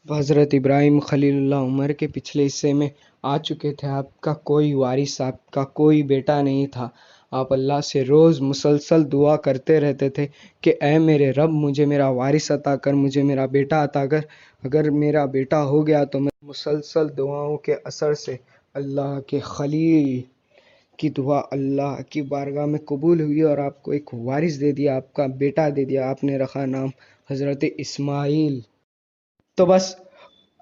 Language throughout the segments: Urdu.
حضرت ابراہیم خلیل اللہ عمر کے پچھلے حصے میں آ چکے تھے۔ آپ کا کوئی وارث، آپ کا کوئی بیٹا نہیں تھا۔ آپ اللہ سے روز مسلسل دعا کرتے رہتے تھے کہ اے میرے رب، مجھے میرا وارث عطا کر، مجھے میرا بیٹا عطا کر۔ اگر میرا بیٹا ہو گیا تو میں مسلسل دعاؤں کے اثر سے اللہ کے خلیل کی دعا اللہ کی بارگاہ میں قبول ہوئی اور آپ کو ایک وارث دے دیا، آپ کا بیٹا دے دیا۔ آپ نے رکھا نام حضرت اسماعیل۔ تو بس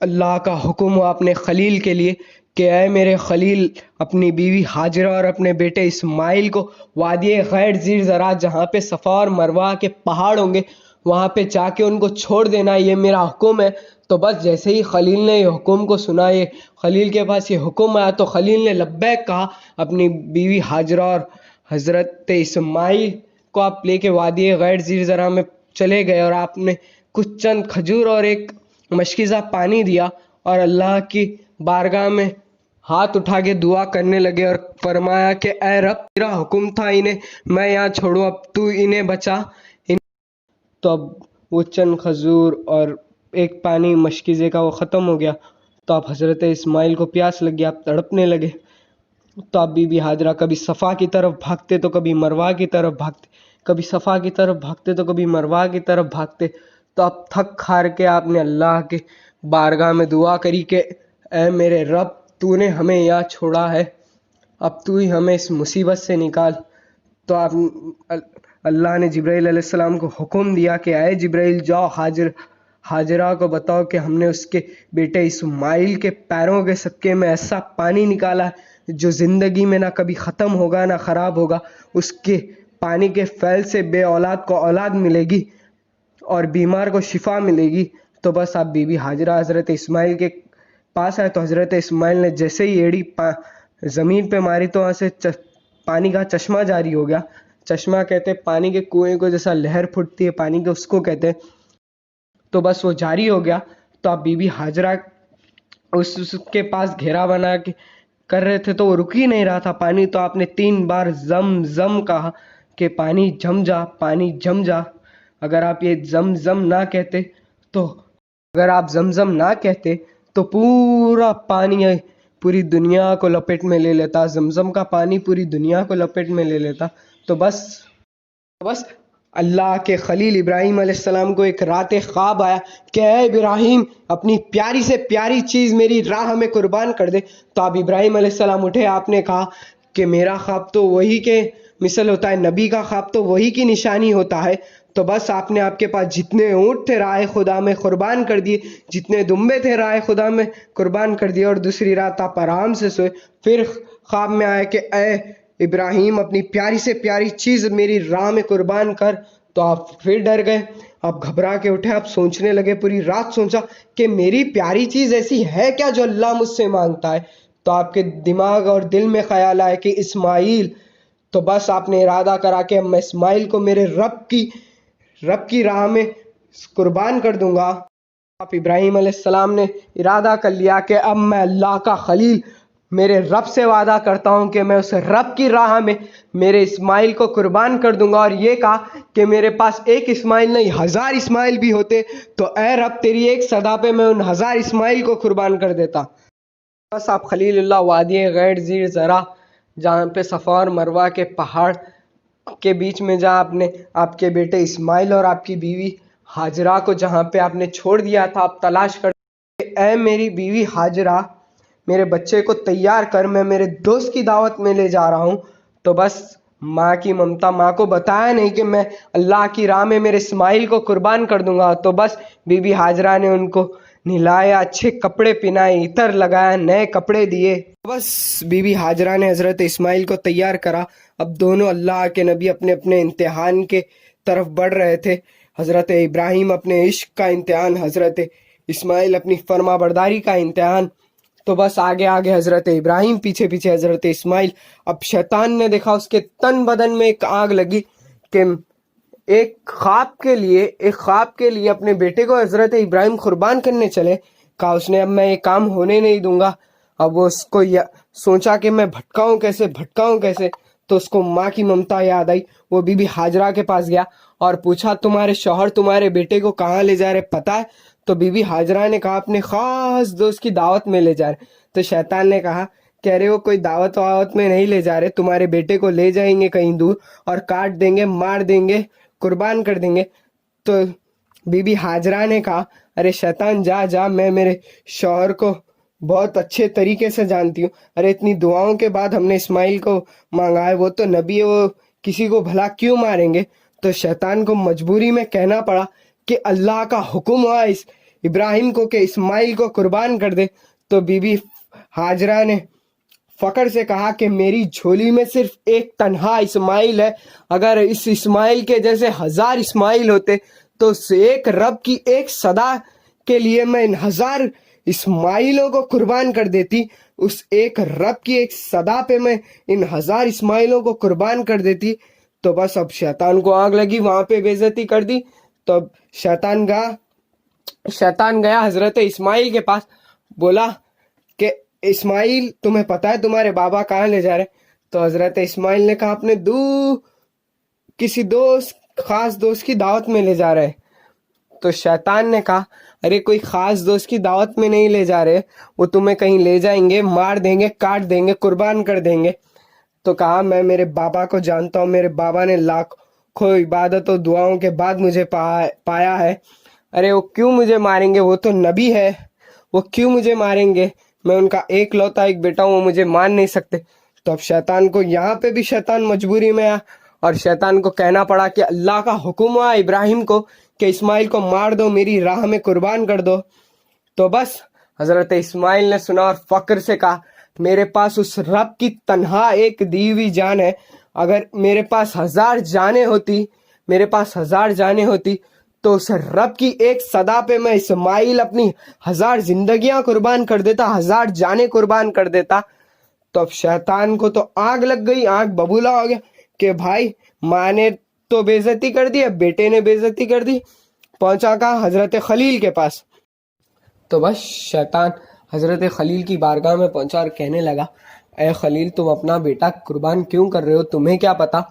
اللہ کا حکم ہوا اپنے خلیل کے لیے کہ اے میرے خلیل، اپنی بیوی ہاجرہ اور اپنے بیٹے اسماعیل کو وادی غیر زیر زراعت، جہاں پہ صفا اور مروہ کے پہاڑ ہوں گے، وہاں پہ جا کے ان کو چھوڑ دینا، یہ میرا حکم ہے۔ تو بس جیسے ہی خلیل نے یہ حکم کو سنا، یہ خلیل کے پاس یہ حکم آیا، تو خلیل نے لبیک کہا، اپنی بیوی ہاجرہ اور حضرت اسماعیل کو آپ لے کے وادی غیر زیر زرع میں چلے گئے، اور آپ نے کچھ چند کھجور اور ایک مشکیزہ پانی دیا اور اللہ کی بارگاہ میں ہاتھ اٹھا کے دعا کرنے لگے اور فرمایا کہ اے رب، تیرا حکم تھا انہیں میں یہاں چھوڑوں، اب تو انہیں بچا۔ تو اب وہ چند کھجور اور ایک پانی مشکیزے کا وہ ختم ہو گیا، تو آپ حضرت اسماعیل کو پیاس لگ گیا، آپ تڑپنے لگے۔ تو آپ بی بی ہاجرہ کبھی صفا کی طرف بھاگتے تو کبھی مروہ کی طرف بھاگتے، کبھی صفا کی طرف بھاگتے تو کبھی مروہ کی طرف بھاگتے۔ تو اب تھک ہار کے آپ نے اللہ کے بارگاہ میں دعا کری کہ اے میرے رب، تو نے ہمیں یہاں چھوڑا ہے، اب تو ہی ہمیں اس مصیبت سے نکال۔ تو آپ اللہ نے جبرائیل علیہ السلام کو حکم دیا کہ اے جبرائیل، جاؤ ہاجرہ کو بتاؤ کہ ہم نے اس کے بیٹے اسماعیل کے پیروں کے صدقے میں ایسا پانی نکالا ہے جو زندگی میں نہ کبھی ختم ہوگا نہ خراب ہوگا۔ اس کے پانی کے فیض سے بے اولاد کو اولاد ملے گی اور بیمار کو شفا ملے گی۔ تو بس آپ بی بی ہاجرہ حضرت اسماعیل کے پاس آئے، تو حضرت اسماعیل نے جیسے ہی ایڑی زمین پہ ماری تو وہاں سے پانی کا چشمہ جاری ہو گیا۔ چشمہ کہتے پانی کے کنویں کو، جیسا لہر پھٹتی ہے پانی کے، اس کو کہتے۔ تو بس وہ جاری ہو گیا۔ تو آپ بی بی ہاجرہ اس کے پاس گھیرا بنا کے کر رہے تھے، تو وہ رک ہی نہیں رہا تھا پانی۔ تو آپ نے 3 بار زم زم کہا کہ پانی جم جا، پانی جم جا۔ اگر آپ یہ زم نہ کہتے تو پورا پانی پوری دنیا کو لپیٹ میں لے لیتا، زمزم کا پانی پوری دنیا کو لپیٹ میں لے لیتا۔ تو بس اللہ کے خلیل ابراہیم علیہ السلام کو ایک رات خواب آیا کہ اے ابراہیم، اپنی پیاری سے پیاری چیز میری راہ میں قربان کر دے۔ تو آپ ابراہیم علیہ السلام اٹھے، آپ نے کہا کہ میرا خواب تو وہی کے مثل ہوتا ہے، نبی کا خواب تو وہی کی نشانی ہوتا ہے۔ تو بس آپ نے آپ کے پاس جتنے اونٹ تھے رائے خدا میں قربان کر دیے، جتنے دمبے تھے رائے خدا میں قربان کر دیے، اور دوسری رات آپ آرام سے سوئے۔ پھر خواب میں آیا کہ اے ابراہیم، اپنی پیاری سے پیاری چیز میری راہ میں قربان کر۔ تو آپ پھر ڈر گئے، آپ گھبرا کے اٹھے، آپ سوچنے لگے، پوری رات سوچا کہ میری پیاری چیز ایسی ہے کیا جو اللہ مجھ سے مانگتا ہے۔ تو آپ کے دماغ اور دل میں خیال آیا کہ اسماعیل۔ تو بس آپ نے ارادہ کرا کہ میں اسماعیل کو میرے رب کی راہ میں قربان کر دوں گا۔ آپ ابراہیم علیہ السلام نے ارادہ کر لیا کہ اب میں اللہ کا خلیل میرے رب سے وعدہ کرتا ہوں کہ میں اس رب کی راہ میں میرے اسماعیل کو قربان کر دوں گا، اور یہ کہا کہ میرے پاس ایک اسماعیل نہیں 1000 اسماعیل بھی ہوتے تو اے رب، تیری ایک صدا پہ میں ان 1000 اسماعیل کو قربان کر دیتا۔ بس آپ خلیل اللہ وادی غیر زیر زرع، جہاں پہ صفا اور مروہ کے پہاڑ کے بیچ میں، جہاں آپ نے آپ کے بیٹے اسماعیل اور آپ کی بیوی ہاجرہ کو جہاں پہ آپ نے چھوڑ دیا تھا، آپ تلاش کرتے اے میری بیوی ہاجرہ، میرے بچے کو تیار کر، میں میرے دوست کی دعوت میں لے جا رہا ہوں۔ تو بس ماں کی ممتا، ماں کو بتایا نہیں کہ میں اللہ کی راہ میں میرے اسماعیل کو قربان کر دوں گا۔ تو بس بی بی ہاجرہ نے ان کو نہلایا، اچھے کپڑے پہنائے، عطر لگایا، نئے کپڑے دیے۔ بس بی بی ہاجرہ نے حضرت اسماعیل کو تیار کرا۔ اب دونوں اللہ کے نبی اپنے اپنے امتحان کے طرف بڑھ رہے تھے۔ حضرت ابراہیم اپنے عشق کا امتحان، حضرت اسماعیل اپنی فرما برداری کا امتحان۔ تو بس آگے حضرت ابراہیم، پیچھے حضرت اسماعیل۔ اب شیطان نے دیکھا اس کے تن بدن میں ایک آگ لگی کہ ایک خواب کے لیے اپنے بیٹے کو حضرت ابراہیم قربان کرنے چلے۔ کہا اس نے اب میں یہ کام ہونے نہیں دوں گا۔ اب وہ اس کو سوچا کہ میں بھٹکاؤں کیسے، تو اس کو ماں کی ممتا یاد آئی۔ وہ بی بی ہاجرہ کے پاس گیا اور پوچھا تمہارے شوہر تمہارے بیٹے کو کہاں لے جا رہے پتہ ہے؟ تو بی بی ہاجرہ نے کہا اپنے خاص دوست کی دعوت میں لے جا رہے. تو شیطان نے کہا کہ ارے وہ کوئی دعوت وعوت میں نہیں لے جا رہے, تمہارے بیٹے کو لے جائیں گے کہیں دور اور کاٹ دیں گے, مار دیں گے, قربان کر دیں گے. تو بی بی ہاجرہ نے کہا ارے شیطان جا جا, میں میرے شوہر کو بہت اچھے طریقے سے جانتی ہوں, ارے اتنی دعاؤں کے بعد ہم نے اسماعیل کو مانگا ہے, وہ تو نبی ہے, وہ کسی کو بھلا کیوں ماریں گے. تو شیطان کو مجبوری میں کہنا پڑا کہ اللہ کا حکم ہوا اس ابراہیم کو کہ اسماعیل کو قربان کر دے. تو بی بی ہاجرہ نے فخر سے کہا کہ میری جھولی میں صرف ایک تنہا اسماعیل ہے, اگر اس اسماعیل کے جیسے 1000 اسماعیل ہوتے تو اس ایک رب کی ایک صدا کے لیے میں ان 1000 اسماعیلوں کو قربان کر دیتی, اس ایک رب کی ایک صدا پہ میں ان 1000 اسماعیلوں کو قربان کر دیتی. تو بس اب شیطان کو آگ لگی, وہاں پہ بے عزتی کر دی. تو اب شیطان گیا حضرت اسماعیل کے پاس, بولا کہ اسماعیل تمہیں پتا ہے تمہارے بابا کہاں لے جا رہے؟ تو حضرت اسماعیل نے کہا اپنے کسی خاص دوست کی دعوت میں لے جا رہے. تو شیطان نے کہا ارے کوئی خاص دوست کی دعوت میں نہیں لے جا رہے, وہ تمہیں کہیں لے جائیں گے, مار دیں گے, کاٹ دیں گے, قربان کر دیں گے. تو کہا میں میرے بابا کو جانتا ہوں, میرے بابا نے لاکھوں عبادت و دعاؤں کے بعد مجھے پایا ہے, ارے وہ کیوں مجھے ماریں گے, وہ تو نبی ہے, وہ کیوں مجھے ماریں گے, میں ان کا ایک لوتا ایک بیٹا ہوں, وہ مجھے مان نہیں سکتے. تو اب شیطان کو یہاں پہ بھی شیطان مجبوری میں آیا اور شیطان کو کہنا پڑا کہ اللہ کا حکم ہوا ابراہیم کو کہ اسماعیل کو مار دو, میری راہ میں قربان کر دو. تو بس حضرت اسماعیل نے سنا اور فخر سے کہا میرے پاس اس رب کی تنہا ایک دی ہوئی جان ہے, اگر میرے پاس 1000 جانیں ہوتی تو اس رب کی ایک صدا پہ میں اسماعیل اپنی 1000 زندگیاں قربان کر دیتا, 1000 جانیں قربان کر دیتا. تو اب شیطان کو تو آگ لگ گئی, آگ ببولا ہو گیا کہ بھائی ماں نے تو بے عزتی کر دی, اب بیٹے نے بے عزتی کر دی. پہنچا کہا حضرت خلیل کے پاس. تو بس شیطان حضرت خلیل کی بارگاہ میں پہنچا اور کہنے لگا اے خلیل تم اپنا بیٹا قربان کیوں کر رہے ہو, تمہیں کیا پتا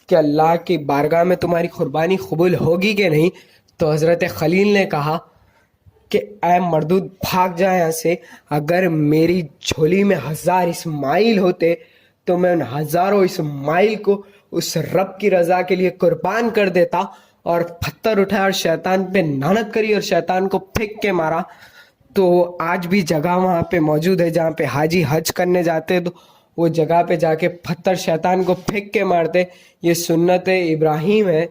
کہ اللہ کی بارگاہ میں تمہاری قربانی قبول ہوگی کہ نہیں. تو حضرت خلیل نے کہا کہ اے مردود بھاگ جا یہاں سے, اگر میری جھولی میں 1000 اسماعیل ہوتے تو میں ان 1000 اسماعیل کو اس رب کی رضا کے لیے قربان کر دیتا. اور پتھر اٹھایا اور شیطان پہ لعنت کری اور شیطان کو پھینک کے مارا. تو آج بھی جگہ وہاں پہ موجود ہے جہاں پہ حاجی حج کرنے جاتے تو وہ جگہ پہ جا کے پتھر شیطان کو پھینک کے مارتے, یہ سنت ابراہیم ہے.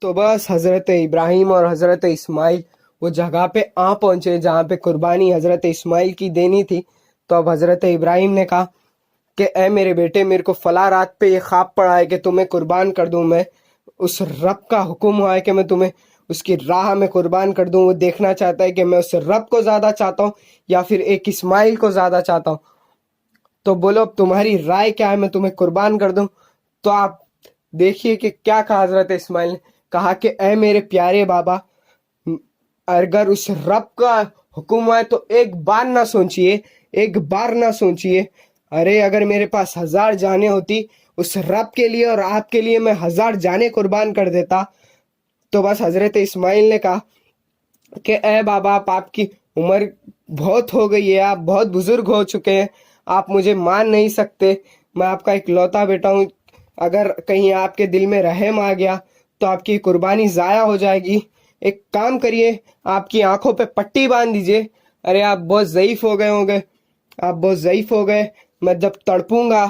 تو بس حضرت ابراہیم اور حضرت اسماعیل وہ جگہ پہ پہنچے جہاں پہ قربانی حضرت اسماعیل کی دینی تھی. تو اب حضرت ابراہیم نے کہا کہ اے میرے بیٹے, میرے کو فلاں رات پہ یہ خواب پڑا ہے کہ تمہیں قربان کر دوں, میں اس رب کا حکم ہوا ہے کہ میں تمہیں اس کی راہ میں قربان کر دوں. وہ دیکھنا چاہتا ہے کہ میں اس رب کو زیادہ چاہتا ہوں یا پھر ایک اسماعیل کو زیادہ چاہتا ہوں. تو بولو اب تمہاری رائے کیا ہے, میں تمہیں قربان کر دوں؟ تو آپ دیکھیے کہ کیا کہا حضرت اسماعیل نے. کہا کہ اے میرے پیارے بابا, اگر اس رب کا حکم ہے تو ایک بار نہ سوچئے, ارے اگر میرے پاس 1000 جانیں ہوتی اس رب کے لیے اور آپ کے لیے میں 1000 جانیں قربان کر دیتا. تو بس حضرت اسماعیل نے کہا کہ اے بابا آپ کی عمر بہت ہو گئی ہے, آپ بہت بزرگ ہو چکے ہیں, آپ مجھے مان نہیں سکتے, میں آپ کا ایک لوتا بیٹا ہوں, اگر کہیں آپ کے دل میں رحم آ گیا تو آپ کی قربانی ضائع ہو جائے گی. ایک کام کریے, آپ کی آنکھوں پہ پٹی باندھ دیجئے, ارے آپ بہت ضعیف ہو گئے, میں جب تڑپوں گا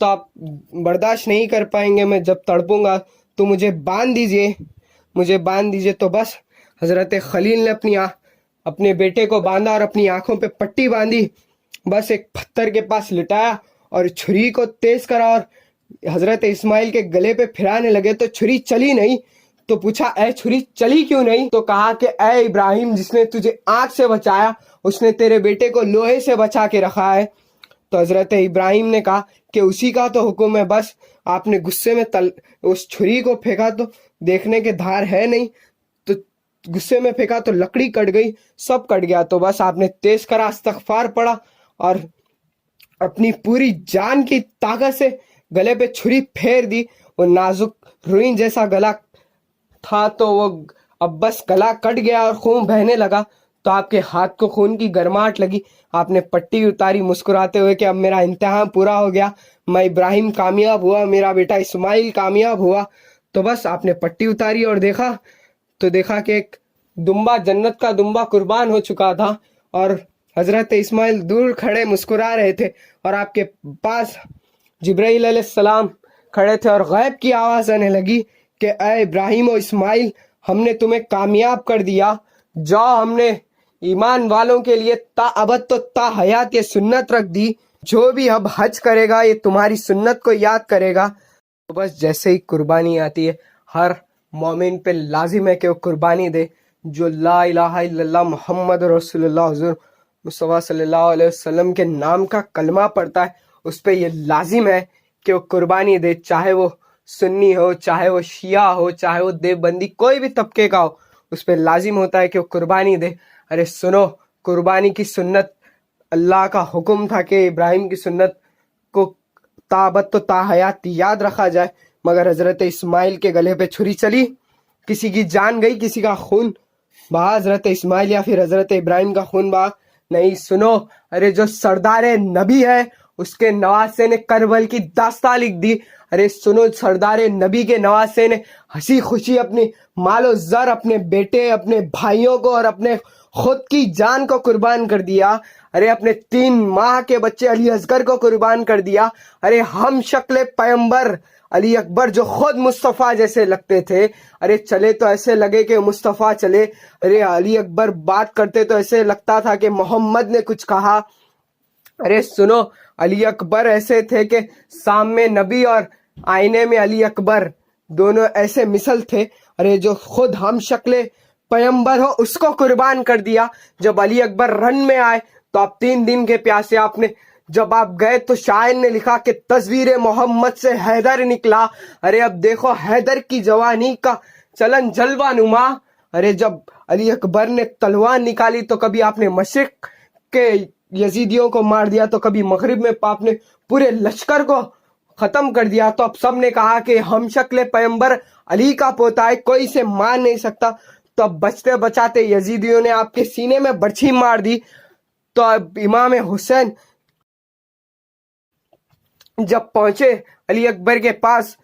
تو آپ برداشت نہیں کر پائیں گے, میں جب تڑپوں گا تو مجھے باندھ دیجئے. تو بس حضرت خلیل نے اپنے بیٹے کو باندھا اور اپنی آنکھوں پہ پٹی باندھی, بس ایک پتھر کے پاس لٹایا اور چھری کو تیز کرا اور حضرت اسماعیل کے گلے پہ پھرانے لگے. تو چھری چلی نہیں. تو پوچھا اے چھری چلی کیوں نہیں؟ تو کہا کہ اے ابراہیم, جس نے تجھے آگ سے بچایا اس نے تیرے بیٹے کو لوہے سے بچا کے رکھا ہے. تو حضرت ابراہیم نے کہا کہ اسی کا تو حکم ہے, بس آپ نے غصے میں اس چھری کو پھینکا تو دیکھنے کے دھار ہے نہیں, تو غصے میں پھینکا تو لکڑی کٹ گئی, سب کٹ گیا. تو بس آپ نے تیز کرا, استغفار پڑا اور اپنی پوری جان کی طاقت سے گلے پہ چھری پھیر دی. وہ نازک روئی جیسا گلا تھا تو وہ اب بس گلا کٹ گیا اور خون بہنے لگا تو آپ کے ہاتھ کو خون کی گرماہٹ لگی. آپ نے پٹی اتاری مسکراتے ہوئے کہ اب میرا امتحان پورا ہو گیا, میں ابراہیم کامیاب ہوا, میرا بیٹا اسماعیل کامیاب ہوا. تو بس آپ نے پٹی اتاری اور دیکھا کہ ایک دمبا, جنت کا دمبا قربان ہو چکا تھا اور حضرت اسماعیل دور کھڑے مسکرا رہے تھے اور آپ کے پاس جبرائیل علیہ السلام کھڑے تھے اور غیب کی آواز آنے لگی کہ اے ابراہیم و اسماعیل, ہم نے تمہیں کامیاب کر دیا, جاؤ ہم نے ایمان والوں کے لیے تا ابد تو تا حیات یہ سنت رکھ دی, جو بھی اب حج کرے گا یہ تمہاری سنت کو یاد کرے گا. تو بس جیسے ہی قربانی آتی ہے ہر مومن پہ لازم ہے کہ وہ قربانی دے. جو لا الہ الا اللہ محمد رسول اللہ حضور مصطفیٰ صلی اللہ علیہ وسلم کے نام کا کلمہ پڑھتا ہے اس پہ یہ لازم ہے کہ وہ قربانی دے, چاہے وہ سنی ہو, چاہے وہ شیعہ ہو, چاہے وہ دیوبندی, کوئی بھی طبقے کا ہو, اس پہ لازم ہوتا ہے کہ وہ قربانی دے. ارے سنو, قربانی کی سنت اللہ کا حکم تھا کہ ابراہیم کی سنت کو تابت تو تا حیات یاد رکھا جائے, مگر حضرت اسماعیل کے گلے پہ چھری چلی, کسی کی جان گئی, کسی کا خون بہا, حضرت اسماعیل یا پھر حضرت ابراہیم کا خون بہا نہیں. سنو, ارے جو سردار نبی ہے اس کے نواسے نے کربل کی داستان لکھ دی. ارے سنو, سردار نبی کے نواسے نے ہنسی خوشی اپنی مال و زر, اپنے بیٹے, اپنے بھائیوں کو اور اپنے خود کی جان کو قربان کر دیا. ارے اپنے 3 ماہ کے بچے علی اصغر کو قربان کر دیا. ارے ہم شکل پیغمبر علی اکبر جو خود مصطفیٰ جیسے لگتے تھے, ارے چلے تو ایسے لگے کہ مصطفیٰ چلے. ارے علی اکبر بات کرتے تو ایسے لگتا تھا کہ محمد نے کچھ کہا. ارے سنو, علی اکبر ایسے تھے کہ سامنے نبی اور آئینے میں علی اکبر دونوں ایسے مثل تھے. ارے جو خود ہم شکل پیغمبر ہو اس کو قربان کر دیا. جب علی اکبر رن میں آئے تو آپ 3 دن کے پیاسے, آپ نے جب آپ گئے تو شاعر نے لکھا کہ تصویر محمد سے حیدر نکلا. ارے اب دیکھو حیدر کی جوانی کا چلن جلوہ نما. ارے جب علی اکبر نے تلوار نکالی تو کبھی آپ نے مشرق کے یزیدیوں کو مار دیا تو کبھی مغرب میں آپ نے پورے لشکر کو ختم کر دیا. تو اب سب نے کہا کہ ہم شکل پیغمبر علی کا پوتا ہے, کوئی اسے مار نہیں سکتا. تو اب بچتے بچاتے یزیدیوں نے آپ کے سینے میں برچھی مار دی. تو اب امام حسین جب پہنچے علی اکبر کے پاس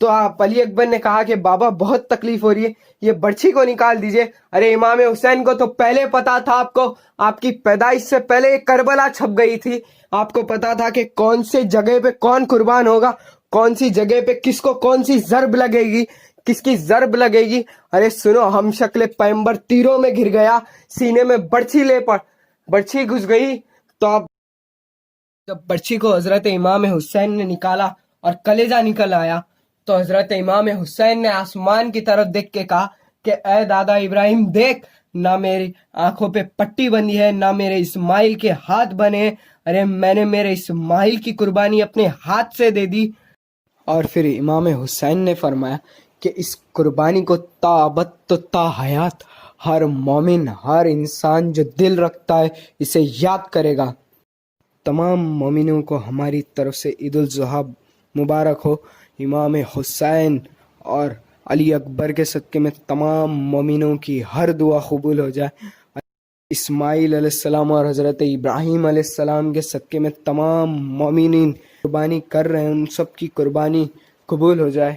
تو آپ علی اکبر نے کہا کہ بابا بہت تکلیف ہو رہی ہے, یہ برچھی کو نکال دیجئے. ارے امام حسین کو تو پہلے پتا تھا, آپ کو آپ کی پیدائش سے پہلے کربلا چھپ گئی تھی. آپ کو پتا تھا کہ کون سے جگہ پہ کون قربان ہوگا, کون سی جگہ پہ کس کو کون سی ضرب لگے گی, کس کی ضرب لگے گی. ارے سنو, ہم شکل پیغمبر تیروں میں گر گیا, سینے میں برچھی گھس گئی. تو اب جب برچھی کو حضرت امام حسین نے نکالا اور کلیجہ نکل آیا تو حضرت امام حسین نے آسمان کی طرف دیکھ کے کہا کہ اے دادا ابراہیم دیکھ, نہ میری آنکھوں پہ پٹی بندھی ہے, نہ میرے اسماعیل کے ہاتھ بنے. ارے میں نے میرے اسماعیل کی قربانی اپنے ہاتھ سے دے دی. اور پھر امام حسین نے فرمایا کہ اس قربانی کو تا ابد تو تا حیات ہر مومن, ہر انسان جو دل رکھتا ہے اسے یاد کرے گا. تمام مومنوں کو ہماری طرف سے عید الاضحیٰ مبارک ہو. امام حسین اور علی اکبر کے صدقے میں تمام مومنوں کی ہر دعا قبول ہو جائے. اسماعیل علیہ السلام اور حضرت ابراہیم علیہ السلام کے صدقے میں تمام مومنین قربانی کر رہے ہیں, ان سب کی قربانی قبول ہو جائے.